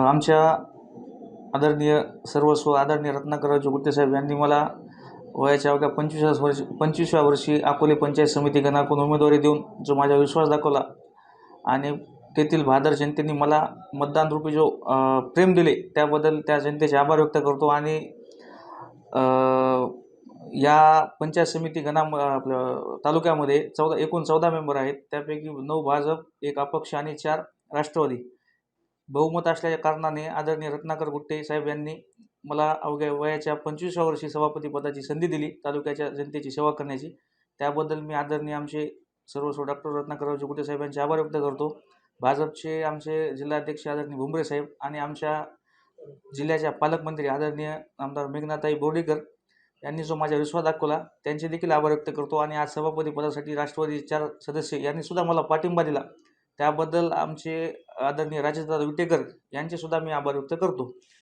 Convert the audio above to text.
आमच्या आदरणीय सर्वस्व आदरणीय रत्नाकररावजी गुट्टे साहेब यांनी मला वयाच्या अवघ्या 25व्या वर्षी अकोले पंचायत समिती गणाकडून उमेदवारी देऊन जो माझा विश्वास दाखवला आणि तेथील भादर जनतेने मला मतदान रूपी जो प्रेम दिले त्याबद्दल त्या जनतेचे आभार व्यक्त करतो। आणि या पंचायत समिती आपल्या तालुक्यामध्ये एकूण 14 मेंबर आहेत, त्यापैकी 9 भाजप, 1 अपक्ष आणि 4 राष्ट्रवादी। बहुमत असल्याच्या कारणाने आदरणीय रत्नाकर गुट्टे साहेब यांनी मला अवघ्या वयाच्या 25व्या वर्षी सभापती पदाची संधी दिली तालुक्याच्या जनतेची सेवा करण्याची। त्याबद्दल मी आदरणीय आमचे सर्वस्व डॉक्टर रत्नाकररावजी गुट्टे साहेब यांचे आभार व्यक्त करतो। भाजपचे आमचे जिल्हाध्यक्ष आदरणीय भुमरे साहेब आणि आमच्या जिल्ह्याच्या पालकमंत्री आदरणीय आमदार मेघनाताई बोर्डीकर यांनी जो माझा विश्वास दाखवला त्यांचे देखील आभार व्यक्त करतो। आणि आज सभापती पदासाठी राष्ट्रवादी 4 सदस्य यांनी सुद्धा मला पाठिंबा दिला, त्याबद्दल आमचे आदरणीय राजेशदादा विटेकर यांचे सुद्धा मी आभार व्यक्त करतो।